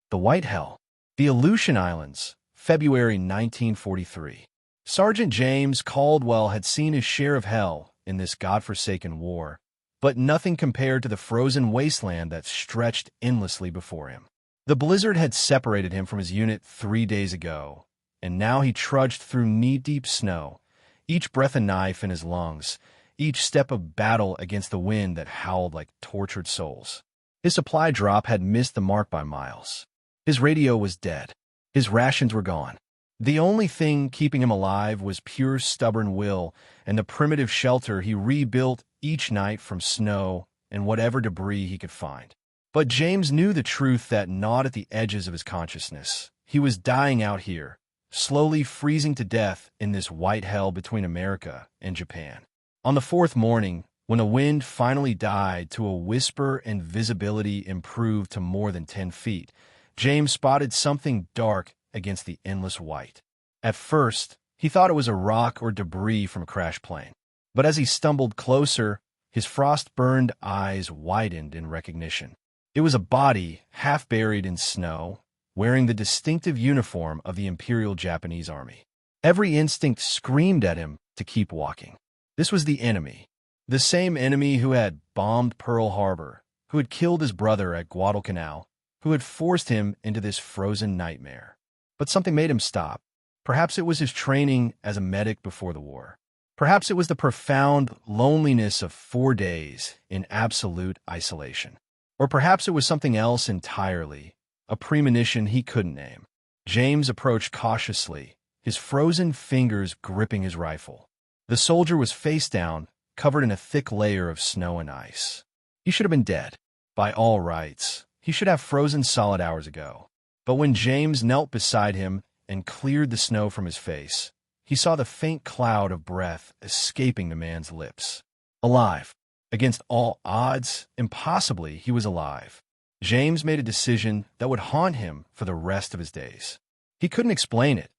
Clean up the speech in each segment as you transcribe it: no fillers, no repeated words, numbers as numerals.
The White Hell. The Aleutian Islands, February 1943. Sergeant James Caldwell had seen his share of hell in this godforsaken war, but nothing compared to the frozen wasteland that stretched endlessly before him. The blizzard had separated him from his unit 3 days ago, and now he trudged through knee-deep snow, each breath a knife in his lungs, each step a battle against the wind that howled like tortured souls. His supply drop had missed the mark by miles. His radio was dead. His rations were gone. The only thing keeping him alive was pure stubborn will and the primitive shelter he rebuilt each night from snow and whatever debris he could find. But James knew the truth that gnawed at the edges of his consciousness. He was dying out here, slowly freezing to death in this white hell between America and Japan. On the fourth morning, when the wind finally died to a whisper and visibility improved to more than 10 feet, James spotted something dark against the endless white. At first, he thought it was a rock or debris from a crashed plane. But as he stumbled closer, his frost-burned eyes widened in recognition. It was a body half buried in snow, wearing the distinctive uniform of the Imperial Japanese Army. Every instinct screamed at him to keep walking. This was the enemy. The same enemy who had bombed Pearl Harbor, who had killed his brother at Guadalcanal, who had forced him into this frozen nightmare. But something made him stop. Perhaps it was his training as a medic before the war. Perhaps it was the profound loneliness of 4 days in absolute isolation. Or perhaps it was something else entirely, a premonition he couldn't name. James approached cautiously, his frozen fingers gripping his rifle. The soldier was face down, covered in a thick layer of snow and ice. He should have been dead. By all rights, he should have frozen solid hours ago. But when James knelt beside him and cleared the snow from his face, he saw the faint cloud of breath escaping the man's lips. Alive. Against all odds, impossibly, he was alive. James made a decision that would haunt him for the rest of his days. He couldn't explain it,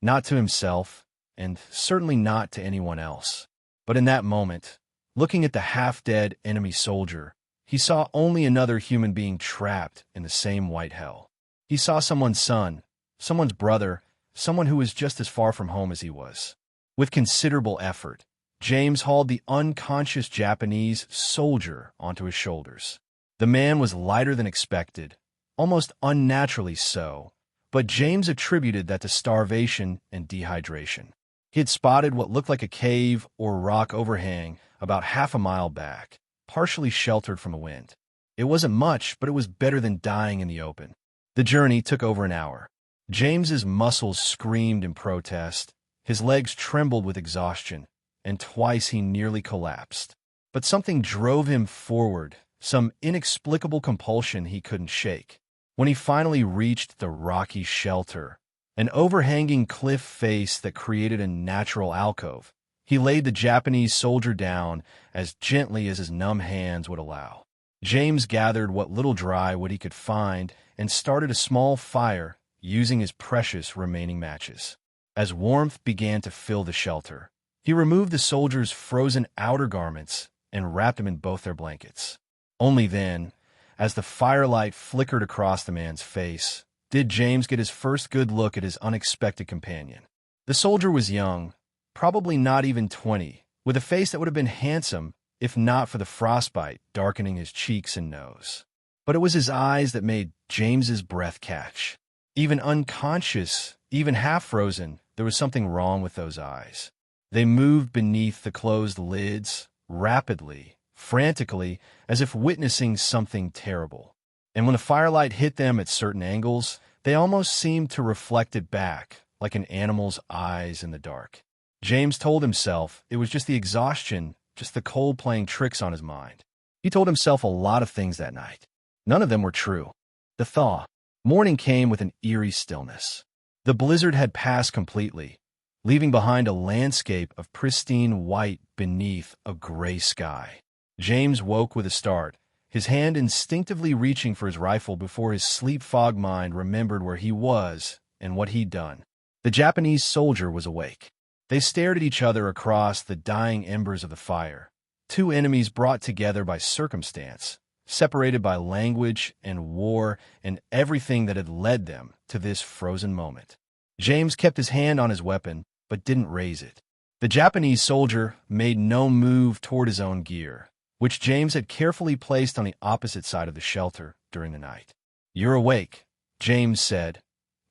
not to himself, and certainly not to anyone else. But in that moment, looking at the half-dead enemy soldier, he saw only another human being trapped in the same white hell. He saw someone's son, someone's brother, someone who was just as far from home as he was. With considerable effort, James hauled the unconscious Japanese soldier onto his shoulders. The man was lighter than expected, almost unnaturally so, but James attributed that to starvation and dehydration. He had spotted what looked like a cave or rock overhang about half a mile back, partially sheltered from the wind. It wasn't much, but it was better than dying in the open. The journey took over an hour. James's muscles screamed in protest, his legs trembled with exhaustion, and twice he nearly collapsed. But something drove him forward, some inexplicable compulsion he couldn't shake. When he finally reached the rocky shelter, an overhanging cliff face that created a natural alcove, he laid the Japanese soldier down as gently as his numb hands would allow. James gathered what little dry wood he could find and started a small fire using his precious remaining matches. As warmth began to fill the shelter, he removed the soldier's frozen outer garments and wrapped him in both their blankets. Only then, as the firelight flickered across the man's face, did James get his first good look at his unexpected companion. The soldier was young, probably not even 20, with a face that would have been handsome if not for the frostbite darkening his cheeks and nose. But it was his eyes that made James's breath catch. Even unconscious, even half-frozen, there was something wrong with those eyes. They moved beneath the closed lids, rapidly, frantically, as if witnessing something terrible. And when the firelight hit them at certain angles, they almost seemed to reflect it back, like an animal's eyes in the dark. James told himself it was just the exhaustion, just the cold playing tricks on his mind. He told himself a lot of things that night. None of them were true. The thaw. Morning came with an eerie stillness. The blizzard had passed completely, leaving behind a landscape of pristine white beneath a gray sky. James woke with a start, his hand instinctively reaching for his rifle before his sleep-fogged mind remembered where he was and what he'd done. The Japanese soldier was awake. They stared at each other across the dying embers of the fire, two enemies brought together by circumstance, separated by language and war and everything that had led them to this frozen moment. James kept his hand on his weapon, but didn't raise it. The Japanese soldier made no move toward his own gear, which James had carefully placed on the opposite side of the shelter during the night. "You're awake," James said,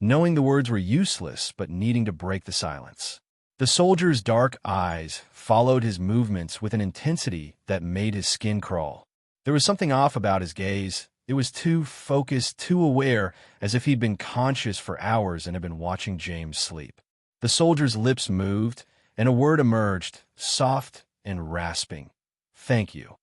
knowing the words were useless but needing to break the silence. The soldier's dark eyes followed his movements with an intensity that made his skin crawl. There was something off about his gaze. It was too focused, too aware, as if he'd been conscious for hours and had been watching James sleep. The soldier's lips moved, and a word emerged, soft and rasping. "Thank you."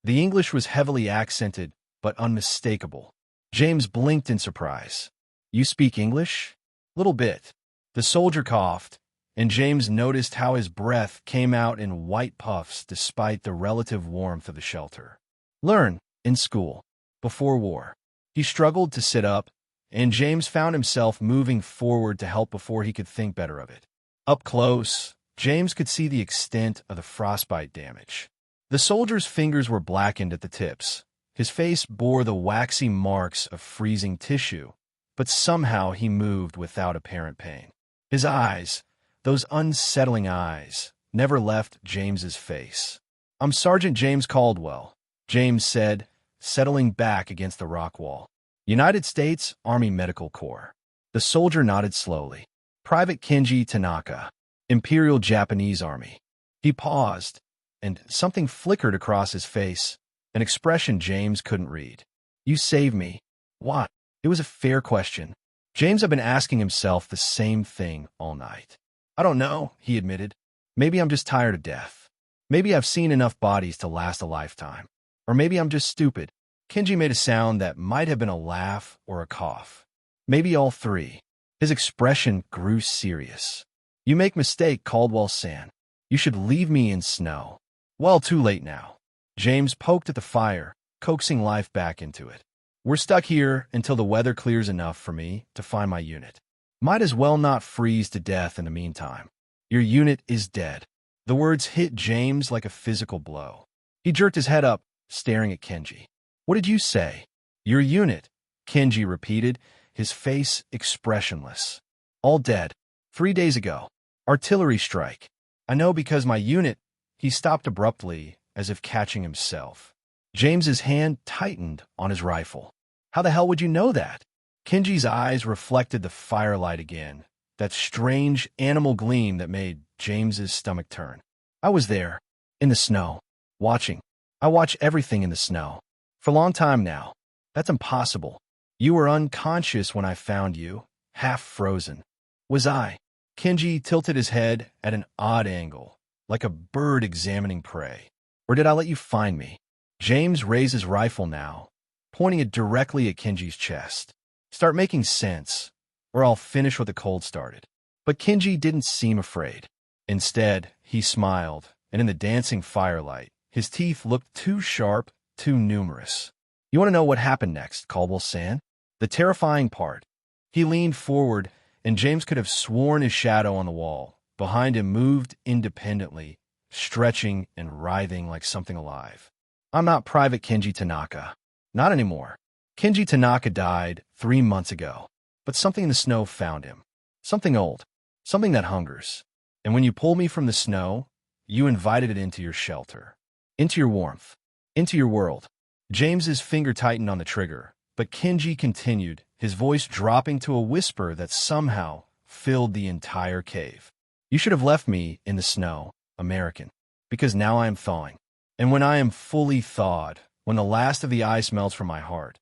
The English was heavily accented, but unmistakable. James blinked in surprise. "You speak English?" "Little bit." The soldier coughed, and James noticed how his breath came out in white puffs despite the relative warmth of the shelter. "Learn in school. Before war." He struggled to sit up, and James found himself moving forward to help before he could think better of it. Up close, James could see the extent of the frostbite damage. The soldier's fingers were blackened at the tips. His face bore the waxy marks of freezing tissue, but somehow he moved without apparent pain. His eyes, those unsettling eyes, never left James's face. "I'm Sergeant James Caldwell," James said, settling back against the rock wall. "United States Army Medical Corps." The soldier nodded slowly. "Private Kenji Tanaka, Imperial Japanese Army." He paused, and something flickered across his face, an expression James couldn't read. "You saved me." "What?" It was a fair question. James had been asking himself the same thing all night. "I don't know," he admitted. "Maybe I'm just tired of death. Maybe I've seen enough bodies to last a lifetime. Or maybe I'm just stupid." Kenji made a sound that might have been a laugh or a cough. Maybe all three. His expression grew serious. "You make mistake, Caldwell-san. You should leave me in snow." "Well, too late now." James poked at the fire, coaxing life back into it. "We're stuck here until the weather clears enough for me to find my unit. Might as well not freeze to death in the meantime. Your unit is dead." The words hit James like a physical blow. He jerked his head up, staring at Kenji. "What did you say?" "Your unit," Kenji repeated, his face expressionless. "All dead. 3 days ago. Artillery strike. I know because my unit—" He stopped abruptly, as if catching himself. James's hand tightened on his rifle. "How the hell would you know that?" Kenji's eyes reflected the firelight again, that strange animal gleam that made James's stomach turn. "I was there, in the snow, watching. I watch everything in the snow. For a long time now. That's impossible. You were unconscious when I found you, half frozen." "Was I?" Kenji tilted his head at an odd angle, like a bird examining prey. "Or did I let you find me?" James raised his rifle now, pointing it directly at Kenji's chest. "Start making sense, or I'll finish what the cold started." But Kenji didn't seem afraid. Instead, he smiled, and in the dancing firelight, his teeth looked too sharp, too numerous. "You want to know what happened next, Caldwell-san? The terrifying part." He leaned forward, and James could have sworn his shadow on the wall behind him moved independently, stretching and writhing like something alive. "I'm not Private Kenji Tanaka. Not anymore. Kenji Tanaka died 3 months ago. But something in the snow found him. Something old. Something that hungers. And when you pulled me from the snow, you invited it into your shelter. Into your warmth. Into your world." James's finger tightened on the trigger, but Kenji continued, his voice dropping to a whisper that somehow filled the entire cave. "You should have left me in the snow, American, because now I am thawing. And when I am fully thawed, when the last of the ice melts from my heart,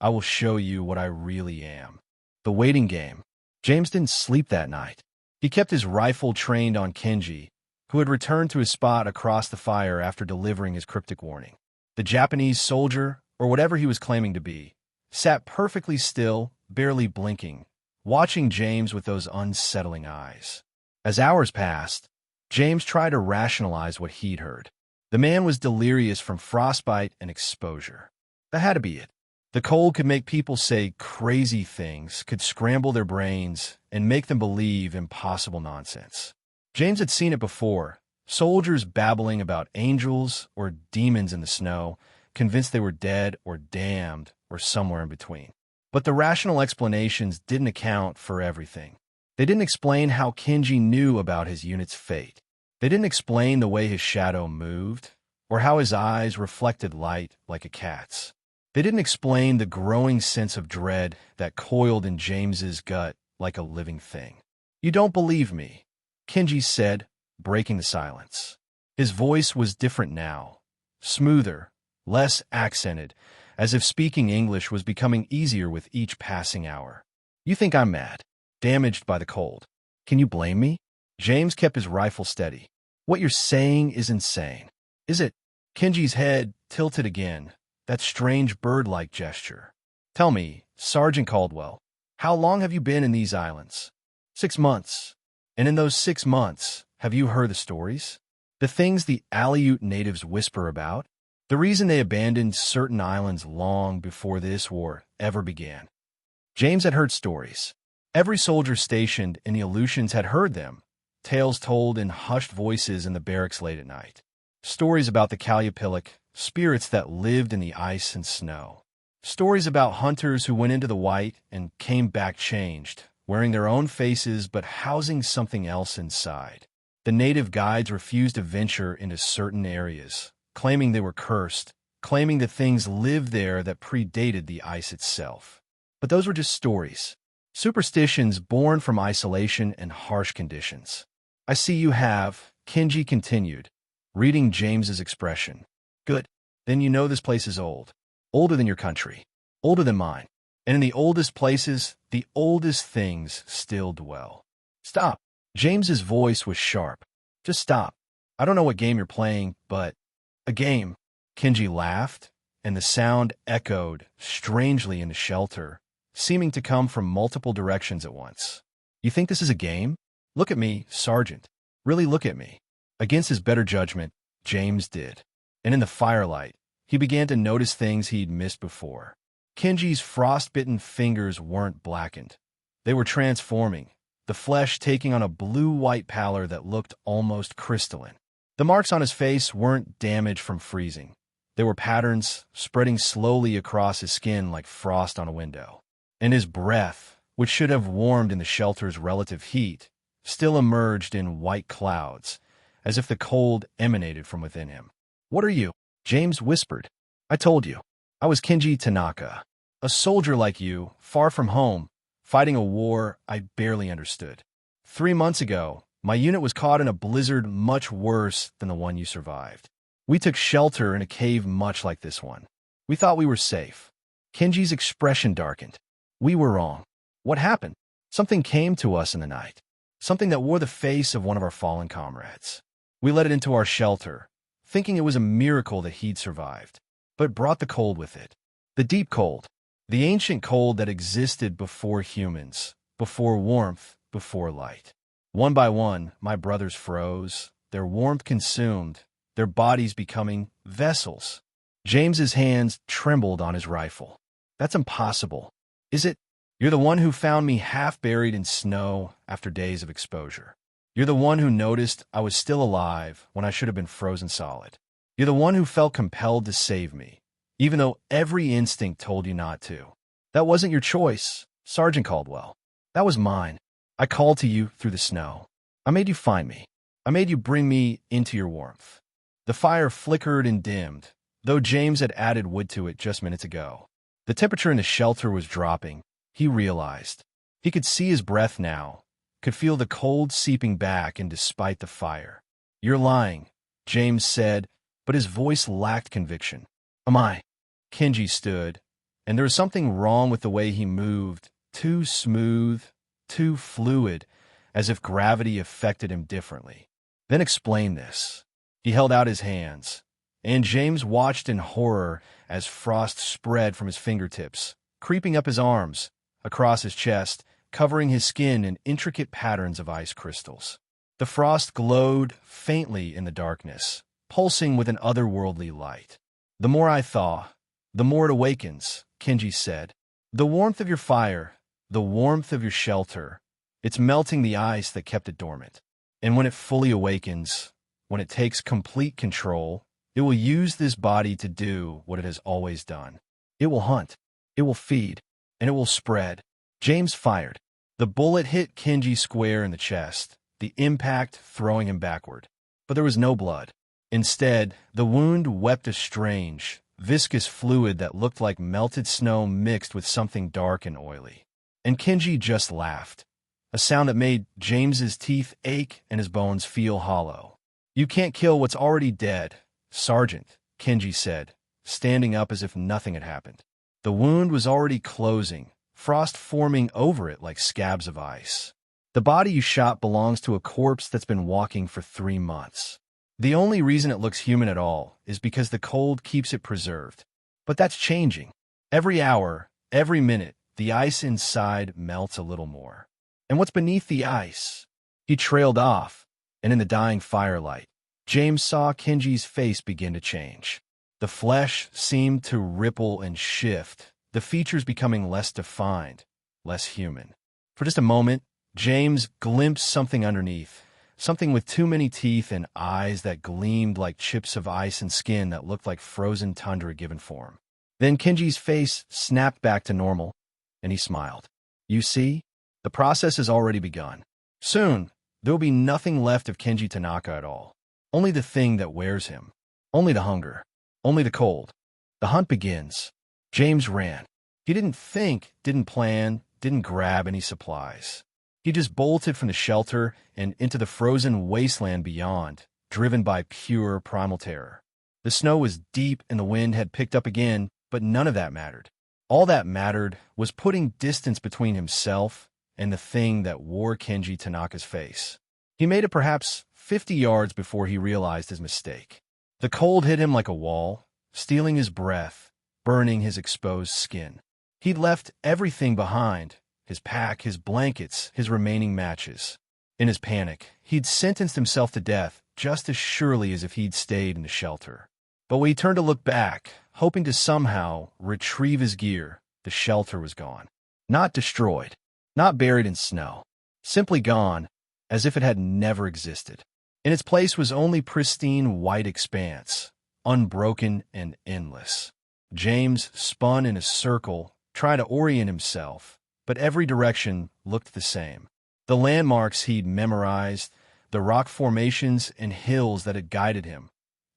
I will show you what I really am." The waiting game. James didn't sleep that night. He kept his rifle trained on Kenji, who had returned to his spot across the fire after delivering his cryptic warning. The Japanese soldier, or whatever he was claiming to be, sat perfectly still, barely blinking, watching James with those unsettling eyes. As hours passed, James tried to rationalize what he'd heard. The man was delirious from frostbite and exposure. That had to be it. The cold could make people say crazy things, could scramble their brains, and make them believe impossible nonsense. James had seen it before, soldiers babbling about angels or demons in the snow, convinced they were dead or damned or somewhere in between. But the rational explanations didn't account for everything. They didn't explain how Kenji knew about his unit's fate. They didn't explain the way his shadow moved, or how his eyes reflected light like a cat's. They didn't explain the growing sense of dread that coiled in James's gut like a living thing. "You don't believe me," Kenji said, breaking the silence. His voice was different now, smoother, less accented, as if speaking English was becoming easier with each passing hour. "You think I'm mad, damaged by the cold. Can you blame me?" James kept his rifle steady. "What you're saying is insane." "Is it?" Kenji's head tilted again, that strange bird-like gesture. "Tell me, Sergeant Caldwell, how long have you been in these islands?" 6 months. "And in those 6 months, have you heard the stories? The things the Aleut natives whisper about? The reason they abandoned certain islands long before this war ever began?" James had heard stories. Every soldier stationed in the Aleutians had heard them, tales told in hushed voices in the barracks late at night. Stories about the Kalyapilic, spirits that lived in the ice and snow. Stories about hunters who went into the white and came back changed, wearing their own faces but housing something else inside. The native guides refused to venture into certain areas, claiming they were cursed, claiming that things lived there that predated the ice itself. But those were just stories. Superstitions born from isolation and harsh conditions. "I see you have," Kenji continued, reading James's expression. "Good. Then you know this place is old. Older than your country. Older than mine. And in the oldest places, the oldest things still dwell." "Stop." James's voice was sharp. "Just stop. I don't know what game you're playing, but—" "A game." Kenji laughed, and the sound echoed strangely in the shelter, seeming to come from multiple directions at once. "You think this is a game? Look at me, Sergeant. Really look at me." Against his better judgment, James did. And in the firelight, he began to notice things he'd missed before. Kenji's frostbitten fingers weren't blackened. They were transforming, the flesh taking on a blue-white pallor that looked almost crystalline. The marks on his face weren't damage from freezing. They were patterns spreading slowly across his skin like frost on a window. And his breath, which should have warmed in the shelter's relative heat, still emerged in white clouds, as if the cold emanated from within him. "What are you?" James whispered. "I told you. I was Kenji Tanaka. A soldier like you, far from home, fighting a war I barely understood. 3 months ago, my unit was caught in a blizzard much worse than the one you survived. We took shelter in a cave much like this one. We thought we were safe." Kenji's expression darkened. "We were wrong. What happened? Something came to us in the night. Something that wore the face of one of our fallen comrades. We let it into our shelter, thinking it was a miracle that he'd survived, but brought the cold with it. The deep cold. The ancient cold that existed before humans, before warmth, before light. One by one, my brothers froze, their warmth consumed, their bodies becoming vessels." James's hands trembled on his rifle. "That's impossible. Is it? You're the one who found me half buried in snow after days of exposure. You're the one who noticed I was still alive when I should have been frozen solid. You're the one who felt compelled to save me, even though every instinct told you not to. That wasn't your choice, Sergeant Caldwell. That was mine. I called to you through the snow. I made you find me. I made you bring me into your warmth." The fire flickered and dimmed, though James had added wood to it just minutes ago. The temperature in the shelter was dropping, he realized. He could see his breath now, could feel the cold seeping back in despite the fire. "You're lying," James said, but his voice lacked conviction. "Am I?" Kenji stood, and there was something wrong with the way he moved, too smooth, too fluid, as if gravity affected him differently. "Then explain this." He held out his hands, and James watched in horror as frost spread from his fingertips, creeping up his arms, across his chest, covering his skin in intricate patterns of ice crystals. The frost glowed faintly in the darkness, pulsing with an otherworldly light. "The more I thaw, the more it awakens," Kenji said. "The warmth of your fire, the warmth of your shelter, it's melting the ice that kept it dormant. And when it fully awakens, when it takes complete control, It will use this body to do what it has always done. It will hunt, it will feed, and it will spread. James fired. The bullet hit Kenji square in the chest, the impact throwing him backward. But there was no blood. Instead, the wound wept a strange, viscous fluid that looked like melted snow mixed with something dark and oily. And Kenji just laughed, a sound that made James's teeth ache and his bones feel hollow. "You can't kill what's already dead, Sergeant," Kenji said, standing up as if nothing had happened. The wound was already closing, frost forming over it like scabs of ice. "The body you shot belongs to a corpse that's been walking for 3 months. The only reason it looks human at all is because the cold keeps it preserved. But that's changing. Every hour, every minute, the ice inside melts a little more. And what's beneath the ice?" He trailed off, and in the dying firelight, James saw Kenji's face begin to change. The flesh seemed to ripple and shift, the features becoming less defined, less human. For just a moment, James glimpsed something underneath, something with too many teeth and eyes that gleamed like chips of ice and skin that looked like frozen tundra given form. Then Kenji's face snapped back to normal, and he smiled. "You see, the process has already begun. Soon, there will be nothing left of Kenji Tanaka at all. Only the thing that wears him. Only the hunger. Only the cold. The hunt begins." James ran. He didn't think, didn't plan, didn't grab any supplies. He just bolted from the shelter and into the frozen wasteland beyond, driven by pure primal terror. The snow was deep and the wind had picked up again, but none of that mattered. All that mattered was putting distance between himself and the thing that wore Kenji Tanaka's face. He made it perhaps 50 yards before he realized his mistake. The cold hit him like a wall, stealing his breath, burning his exposed skin. He'd left everything behind, his pack, his blankets, his remaining matches. In his panic, he'd sentenced himself to death just as surely as if he'd stayed in the shelter. But when he turned to look back, hoping to somehow retrieve his gear, the shelter was gone. Not destroyed, not buried in snow, simply gone, as if it had never existed. In its place was only pristine white expanse, unbroken and endless. James spun in a circle, trying to orient himself, but every direction looked the same. The landmarks he'd memorized, the rock formations and hills that had guided him,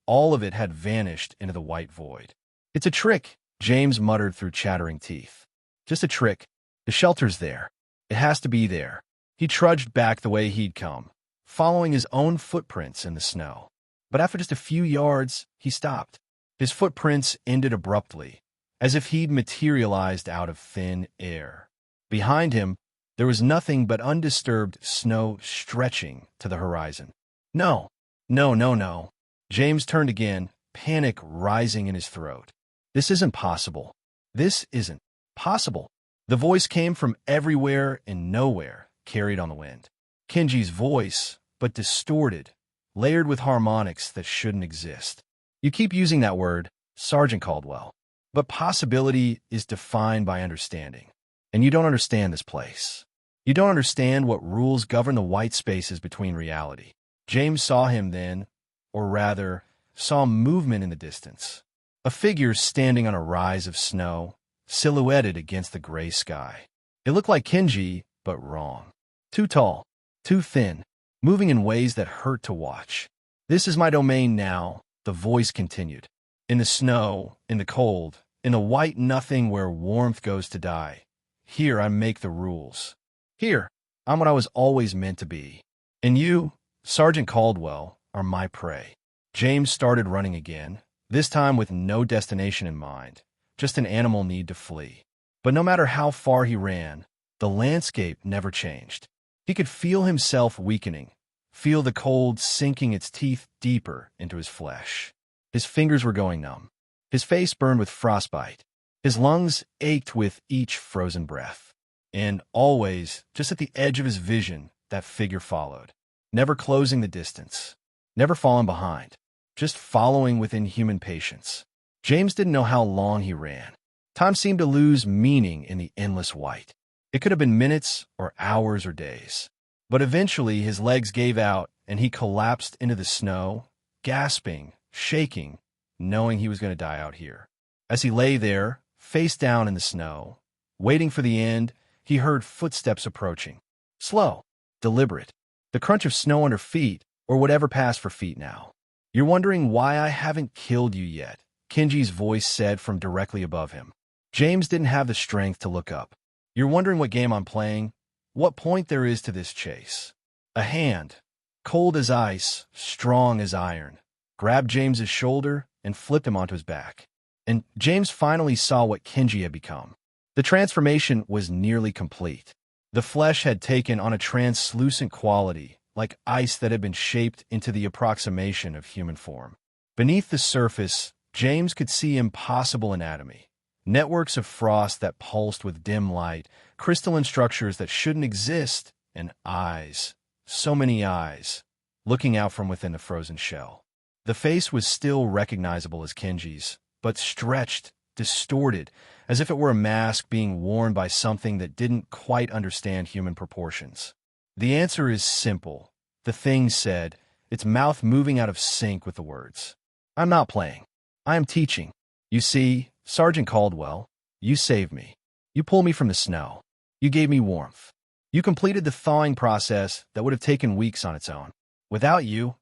all of it had vanished into the white void. "It's a trick," James muttered through chattering teeth. "Just a trick. The shelter's there. It has to be there." He trudged back the way he'd come, following his own footprints in the snow. But after just a few yards, he stopped. His footprints ended abruptly, as if he'd materialized out of thin air. Behind him, there was nothing but undisturbed snow stretching to the horizon. No, no, no, no. James turned again, panic rising in his throat. "This isn't possible. This isn't possible." The voice came from everywhere and nowhere, carried on the wind. Kenji's voice, but distorted, layered with harmonics that shouldn't exist. "You keep using that word, Sergeant Caldwell. But possibility is defined by understanding. And you don't understand this place. You don't understand what rules govern the white spaces between reality." James saw him then, or rather, saw movement in the distance. A figure standing on a rise of snow, silhouetted against the gray sky. It looked like Kenji, but wrong. Too tall, too thin, moving in ways that hurt to watch. "This is my domain now," the voice continued. "In the snow, in the cold, in the white nothing where warmth goes to die. Here I make the rules. Here, I'm what I was always meant to be. And you, Sergeant Caldwell, are my prey." James started running again, this time with no destination in mind, just an animal need to flee. But no matter how far he ran, the landscape never changed. He could feel himself weakening, feel the cold sinking its teeth deeper into his flesh. His fingers were going numb. His face burned with frostbite. His lungs ached with each frozen breath. And always, just at the edge of his vision, that figure followed, never closing the distance, never falling behind, just following with inhuman patience. James didn't know how long he ran. Time seemed to lose meaning in the endless white. It could have been minutes or hours or days. But eventually his legs gave out and he collapsed into the snow, gasping, shaking, knowing he was going to die out here. As he lay there, face down in the snow, waiting for the end, he heard footsteps approaching. Slow, deliberate, the crunch of snow under feet, or whatever passed for feet now. You're wondering why I haven't killed you yet, Kenji's voice said from directly above him. James didn't have the strength to look up. You're wondering what game I'm playing? What point there is to this chase? A hand, cold as ice, strong as iron, grabbed James's shoulder and flipped him onto his back. And James finally saw what Kenji had become. The transformation was nearly complete. The flesh had taken on a translucent quality, like ice that had been shaped into the approximation of human form. Beneath the surface, James could see impossible anatomy. Networks of frost that pulsed with dim light, crystalline structures that shouldn't exist, and eyes, so many eyes, looking out from within the frozen shell. The face was still recognizable as Kenji's, but stretched, distorted, as if it were a mask being worn by something that didn't quite understand human proportions. The answer is simple, the thing said, its mouth moving out of sync with the words. I'm not playing. I am teaching. You see, Sergeant Caldwell, you saved me. You pulled me from the snow. You gave me warmth. You completed the thawing process that would have taken weeks on its own. Without you,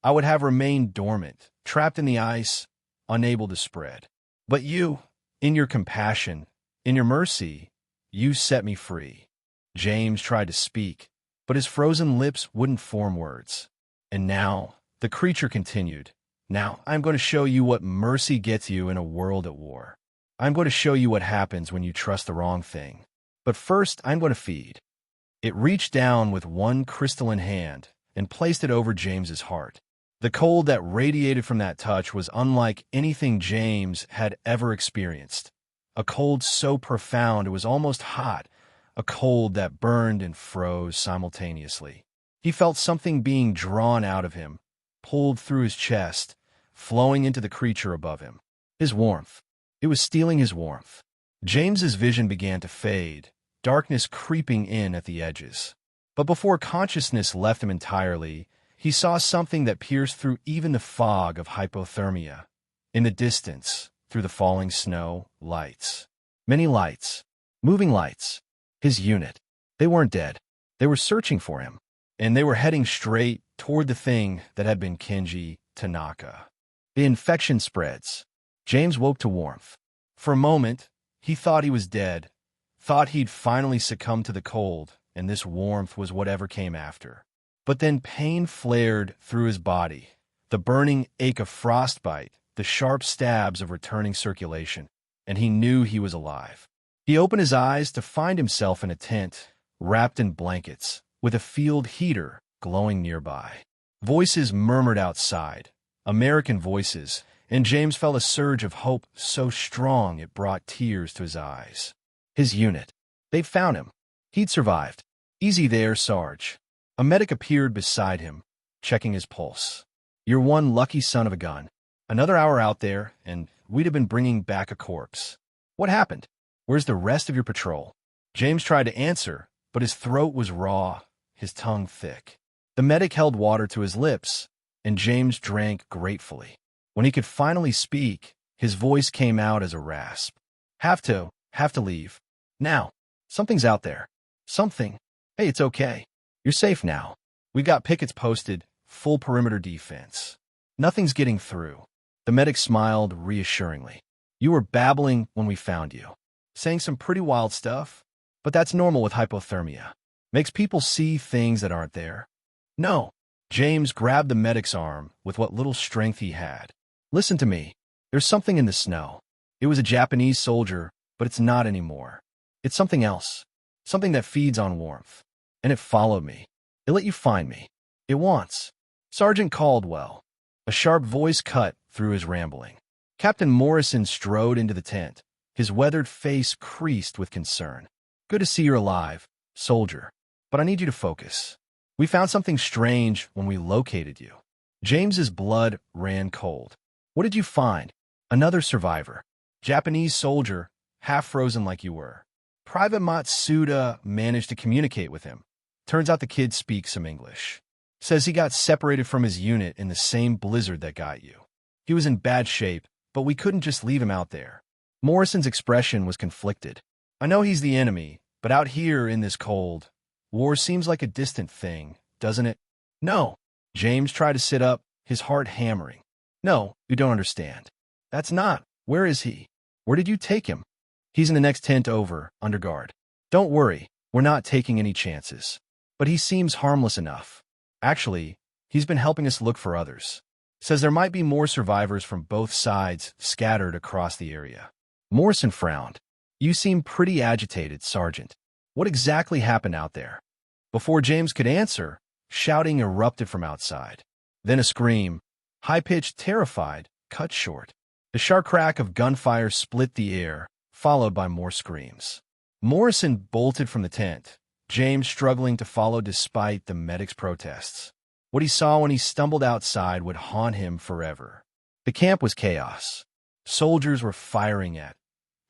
I would have remained dormant, trapped in the ice, unable to spread. But you, in your compassion, in your mercy, you set me free. James tried to speak, but his frozen lips wouldn't form words. And now, the creature continued. Now, I'm going to show you what mercy gets you in a world at war. I'm going to show you what happens when you trust the wrong thing. But first, I'm going to feed. It reached down with one crystalline hand and placed it over James's heart. The cold that radiated from that touch was unlike anything James had ever experienced. A cold so profound it was almost hot, a cold that burned and froze simultaneously. He felt something being drawn out of him, pulled through his chest, flowing into the creature above him. His warmth. It was stealing his warmth. James's vision began to fade, darkness creeping in at the edges. But before consciousness left him entirely, he saw something that pierced through even the fog of hypothermia. In the distance, through the falling snow, lights. Many lights. Moving lights. His unit. They weren't dead. They were searching for him. And they were heading straight toward the thing that had been Kenji Tanaka. The infection spreads. James woke to warmth. For a moment, he thought he was dead, thought he'd finally succumbed to the cold, and this warmth was whatever came after. But then pain flared through his body, the burning ache of frostbite, the sharp stabs of returning circulation, and he knew he was alive. He opened his eyes to find himself in a tent, wrapped in blankets, with a field heater glowing nearby. Voices murmured outside, American voices, and James felt a surge of hope so strong it brought tears to his eyes. His unit. They'd found him. He'd survived. Easy there, Sarge. A medic appeared beside him, checking his pulse. You're one lucky son of a gun. Another hour out there, and we'd have been bringing back a corpse. What happened? Where's the rest of your patrol? James tried to answer, but his throat was raw, his tongue thick. The medic held water to his lips, and James drank gratefully. When he could finally speak, his voice came out as a rasp. Have to leave. Now. Something's out there. Something. Hey, it's okay. You're safe now. We've got pickets posted, full perimeter defense. Nothing's getting through. The medic smiled reassuringly. You were babbling when we found you. Saying some pretty wild stuff, but that's normal with hypothermia. Makes people see things that aren't there. No. James grabbed the medic's arm with what little strength he had. Listen to me. There's something in the snow. It was a Japanese soldier, but it's not anymore. It's something else. Something that feeds on warmth. And it followed me. It let you find me. It wants. Sergeant Caldwell. A sharp voice cut through his rambling. Captain Morrison strode into the tent, his weathered face creased with concern. Good to see you're alive, soldier. But I need you to focus. We found something strange when we located you. James's blood ran cold. What did you find? Another survivor. Japanese soldier, half frozen like you were. Private Matsuda managed to communicate with him. Turns out the kid speaks some English. Says he got separated from his unit in the same blizzard that got you. He was in bad shape, but we couldn't just leave him out there. Morrison's expression was conflicted. I know he's the enemy, but out here in this cold, war seems like a distant thing, doesn't it? No. James tried to sit up, his heart hammering. No, you don't understand. That's not. Where is he? Where did you take him? He's in the next tent over, under guard. Don't worry, we're not taking any chances. But he seems harmless enough. Actually, he's been helping us look for others. Says there might be more survivors from both sides scattered across the area. Morrison frowned. You seem pretty agitated, Sergeant. What exactly happened out there? Before James could answer, shouting erupted from outside. Then a scream, high-pitched, terrified, cut short. The sharp crack of gunfire split the air, followed by more screams. Morrison bolted from the tent, James struggling to follow despite the medic's protests. What he saw when he stumbled outside would haunt him forever. The camp was chaos. Soldiers were firing at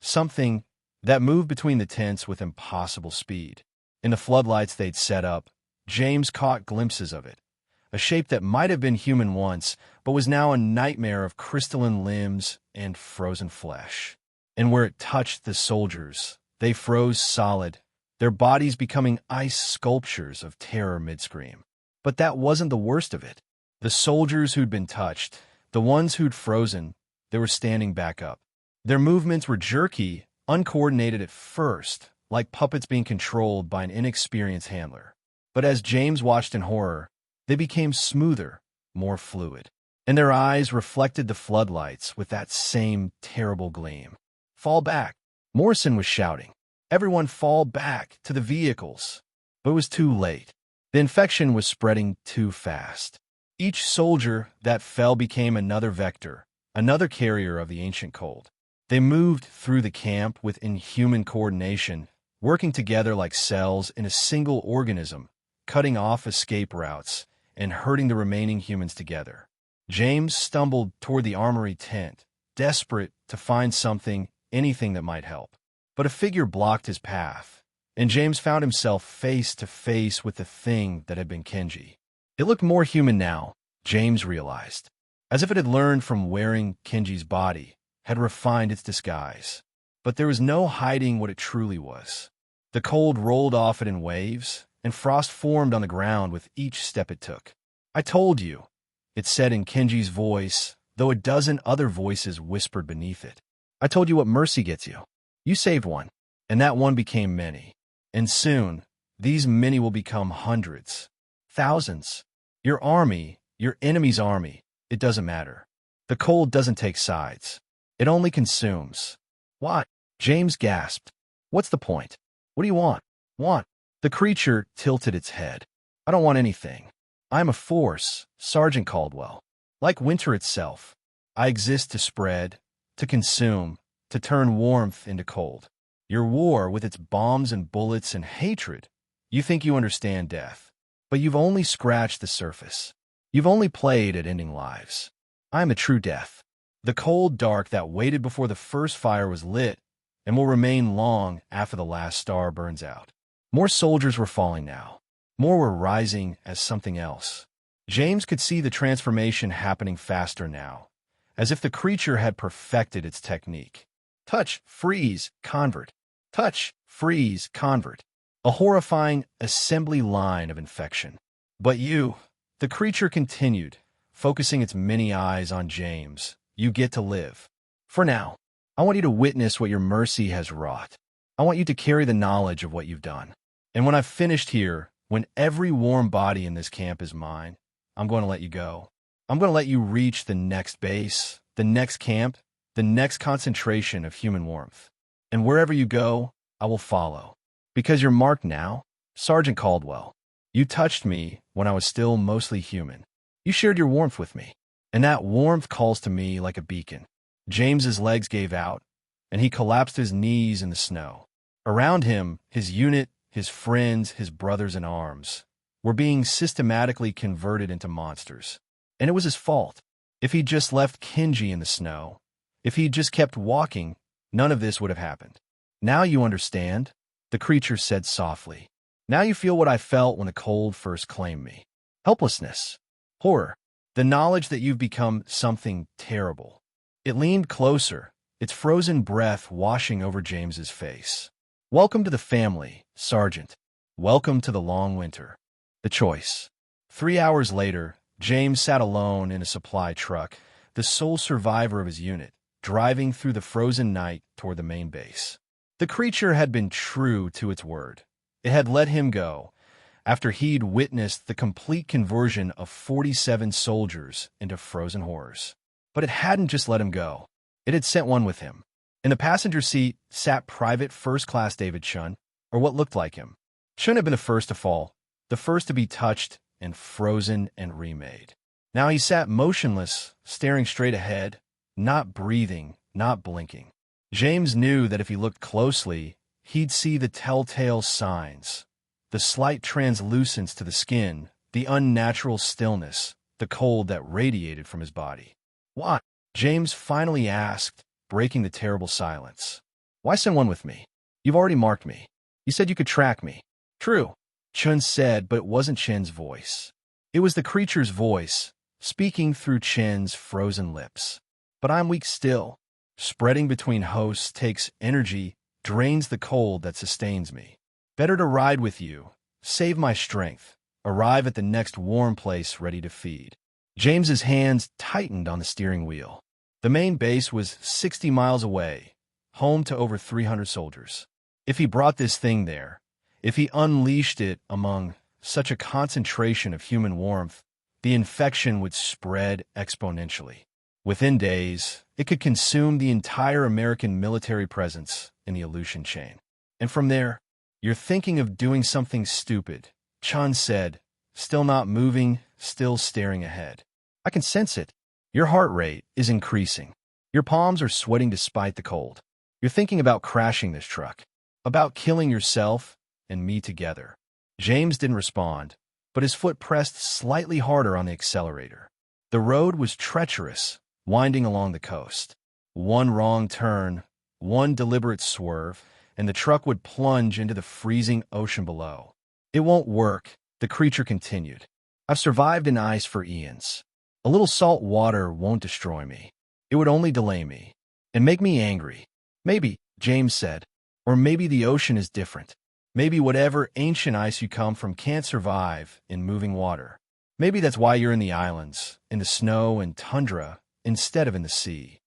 something that moved between the tents with impossible speed. In the floodlights they'd set up, James caught glimpses of it, a shape that might have been human once, but was now a nightmare of crystalline limbs and frozen flesh. And where it touched the soldiers, they froze solid, their bodies becoming ice sculptures of terror mid-scream. But that wasn't the worst of it. The soldiers who'd been touched, the ones who'd frozen, they were standing back up. Their movements were jerky, uncoordinated at first, like puppets being controlled by an inexperienced handler. But as James watched in horror, they became smoother, more fluid. And their eyes reflected the floodlights with that same terrible gleam. Fall back, Morrison was shouting. Everyone fall back to the vehicles. But it was too late. The infection was spreading too fast. Each soldier that fell became another vector, another carrier of the ancient cold. They moved through the camp with inhuman coordination, working together like cells in a single organism, cutting off escape routes and herding the remaining humans together. James stumbled toward the armory tent, desperate to find something, anything that might help. But a figure blocked his path, and James found himself face to face with the thing that had been Kenji. It looked more human now, James realized, as if it had learned from wearing Kenji's body, had refined its disguise. But there was no hiding what it truly was. The cold rolled off it in waves, and frost formed on the ground with each step it took. I told you, it said in Kenji's voice, though a dozen other voices whispered beneath it. I told you what mercy gets you. You saved one, and that one became many. And soon, these many will become hundreds, thousands. Your army, your enemy's army, it doesn't matter. The cold doesn't take sides. It only consumes. Why? James gasped. What's the point? What do you want? Want? The creature tilted its head. I don't want anything. I'm a force, Sergeant Caldwell. Like winter itself. I exist to spread, to consume, to turn warmth into cold. Your war, with its bombs and bullets and hatred, you think you understand death. But you've only scratched the surface. You've only played at ending lives. I am the true death. The cold dark that waited before the first fire was lit and will remain long after the last star burns out. More soldiers were falling now. More were rising as something else. James could see the transformation happening faster now, as if the creature had perfected its technique. Touch, freeze, convert. Touch, freeze, convert. A horrifying assembly line of infection. But you, the creature continued, focusing its many eyes on James. You get to live. For now, I want you to witness what your mercy has wrought. I want you to carry the knowledge of what you've done. And when I've finished here, when every warm body in this camp is mine, I'm going to let you go. I'm going to let you reach the next base, the next camp, the next concentration of human warmth. And wherever you go, I will follow. Because you're marked now, Sergeant Caldwell. You touched me when I was still mostly human. You shared your warmth with me. And that warmth calls to me like a beacon. James's legs gave out, and he collapsed to his knees in the snow. Around him, his unit, his friends, his brothers in arms, were being systematically converted into monsters. And it was his fault. If he'd just left Kenji in the snow, if he'd just kept walking, none of this would have happened. Now you understand, the creature said softly. Now you feel what I felt when the cold first claimed me. Helplessness. Horror. The knowledge that you've become something terrible. It leaned closer, its frozen breath washing over James's face. Welcome to the family, Sergeant. Welcome to the long winter. The choice. 3 hours later, James sat alone in a supply truck, the sole survivor of his unit, driving through the frozen night toward the main base. The creature had been true to its word. It had let him go, after he'd witnessed the complete conversion of 47 soldiers into frozen horrors. But it hadn't just let him go. It had sent one with him. In the passenger seat sat Private First Class David Chun, or what looked like him. Chun had been the first to fall, the first to be touched and frozen and remade. Now he sat motionless, staring straight ahead, not breathing, not blinking. James knew that if he looked closely, he'd see the telltale signs. The slight translucence to the skin, the unnatural stillness, the cold that radiated from his body. "Why?" James finally asked, breaking the terrible silence. "Why send one with me? You've already marked me. You said you could track me." "True," Chun said, but it wasn't Chen's voice. It was the creature's voice, speaking through Chen's frozen lips. "But I'm weak still. Spreading between hosts takes energy, drains the cold that sustains me. Better to ride with you, save my strength, arrive at the next warm place ready to feed." James's hands tightened on the steering wheel. The main base was 60 miles away, home to over 300 soldiers. If he brought this thing there, if he unleashed it among such a concentration of human warmth, the infection would spread exponentially. Within days, it could consume the entire American military presence in the Aleutian chain. And from there, "You're thinking of doing something stupid," Chun said, still not moving, still staring ahead. "I can sense it. Your heart rate is increasing. Your palms are sweating despite the cold. You're thinking about crashing this truck, about killing yourself and me together." James didn't respond, but his foot pressed slightly harder on the accelerator. The road was treacherous, winding along the coast. One wrong turn, one deliberate swerve, and the truck would plunge into the freezing ocean below. "It won't work," the creature continued. "I've survived in ice for eons. A little salt water won't destroy me. It would only delay me and make me angry. Maybe," James said, "or maybe the ocean is different. Maybe whatever ancient ice you come from can't survive in moving water. Maybe that's why you're in the islands, in the snow and tundra, instead of in the sea."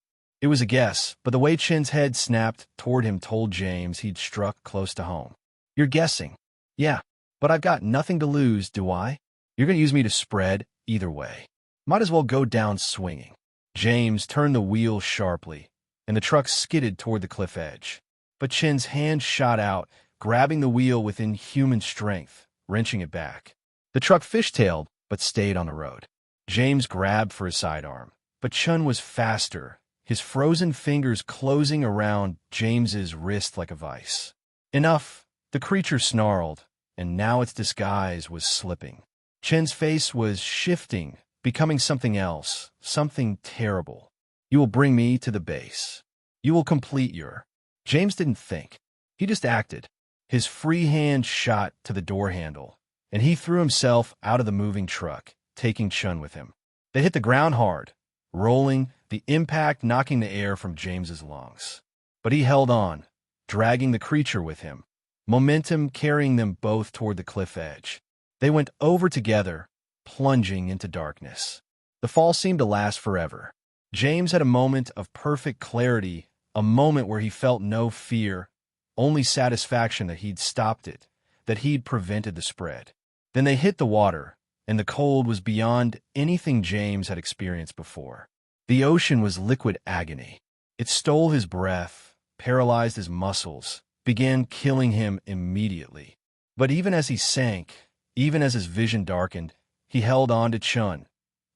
It was a guess, but the way Chen's head snapped toward him told James he'd struck close to home. "You're guessing." "Yeah, but I've got nothing to lose, do I? You're going to use me to spread either way. Might as well go down swinging." James turned the wheel sharply, and the truck skidded toward the cliff edge. But Chen's hand shot out, grabbing the wheel with inhuman strength, wrenching it back. The truck fishtailed, but stayed on the road. James grabbed for his sidearm, but Chun was faster, his frozen fingers closing around James's wrist like a vice. "Enough!" The creature snarled, and now its disguise was slipping. Chen's face was shifting, becoming something else, something terrible. "You will bring me to the base. You will complete your—" James didn't think. He just acted. His free hand shot to the door handle, and he threw himself out of the moving truck, taking Chun with him. They hit the ground hard, rolling, the impact knocking the air from James's lungs. But he held on, dragging the creature with him, momentum carrying them both toward the cliff edge. They went over together, plunging into darkness. The fall seemed to last forever. James had a moment of perfect clarity, a moment where he felt no fear, only satisfaction that he'd stopped it, that he'd prevented the spread. Then they hit the water, and the cold was beyond anything James had experienced before. The ocean was liquid agony. It stole his breath, paralyzed his muscles, began killing him immediately. But even as he sank, even as his vision darkened, he held on to Chun,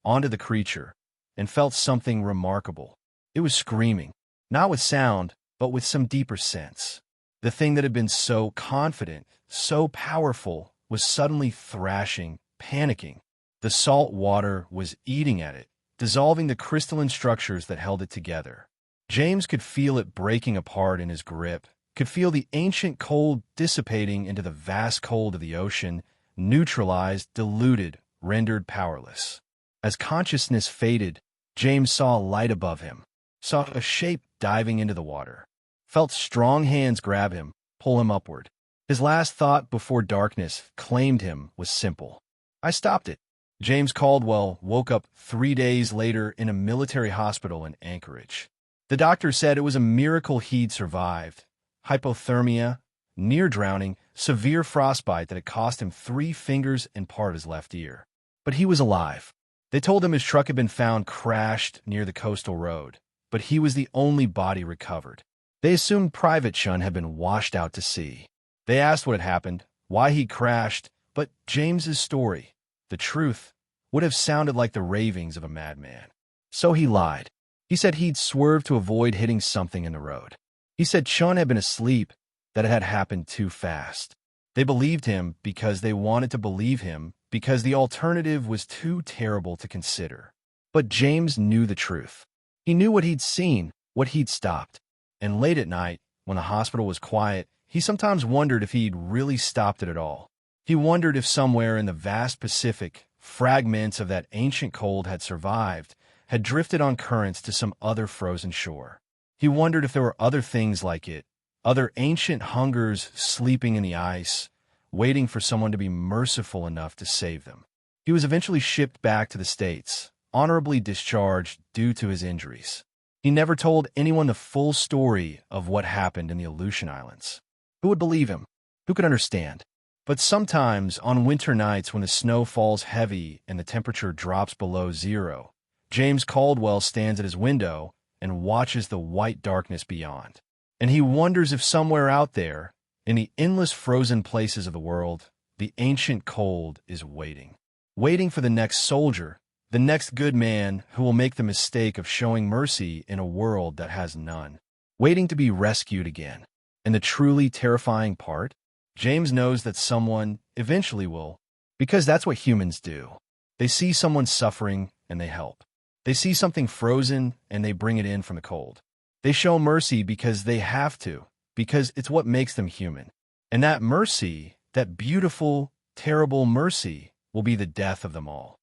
onto the creature, and felt something remarkable. It was screaming, not with sound, but with some deeper sense. The thing that had been so confident, so powerful, was suddenly thrashing, panicking. The salt water was eating at it, dissolving the crystalline structures that held it together. James could feel it breaking apart in his grip, could feel the ancient cold dissipating into the vast cold of the ocean, neutralized, diluted, rendered powerless. As consciousness faded, James saw a light above him, saw a shape diving into the water, felt strong hands grab him, pull him upward. His last thought before darkness claimed him was simple. I stopped it. James Caldwell woke up 3 days later in a military hospital in Anchorage. The doctor said it was a miracle he'd survived. Hypothermia, near drowning, severe frostbite that had cost him 3 fingers and part of his left ear. But he was alive. They told him his truck had been found crashed near the coastal road, but he was the only body recovered. They assumed Private Shun had been washed out to sea. They asked what had happened, why he'd crashed, but James's story, the truth, would have sounded like the ravings of a madman. So he lied. He said he'd swerved to avoid hitting something in the road. He said Shun had been asleep, that it had happened too fast. They believed him because they wanted to believe him, because the alternative was too terrible to consider. But James knew the truth. He knew what he'd seen, what he'd stopped. And late at night, when the hospital was quiet, he sometimes wondered if he'd really stopped it at all. He wondered if somewhere in the vast Pacific, fragments of that ancient cold had survived, had drifted on currents to some other frozen shore. He wondered if there were other things like it, other ancient hungers sleeping in the ice, waiting for someone to be merciful enough to save them. He was eventually shipped back to the States, honorably discharged due to his injuries. He never told anyone the full story of what happened in the Aleutian Islands. Who would believe him? Who could understand? But sometimes, on winter nights when the snow falls heavy and the temperature drops below zero, James Caldwell stands at his window and watches the white darkness beyond. And he wonders if somewhere out there, in the endless frozen places of the world, the ancient cold is waiting. Waiting for the next soldier, the next good man who will make the mistake of showing mercy in a world that has none. Waiting to be rescued again. And the truly terrifying part? James knows that someone eventually will, because that's what humans do. They see someone suffering and they help. They see something frozen and they bring it in from the cold. They show mercy because they have to, because it's what makes them human. And that mercy, that beautiful, terrible mercy, will be the death of them all.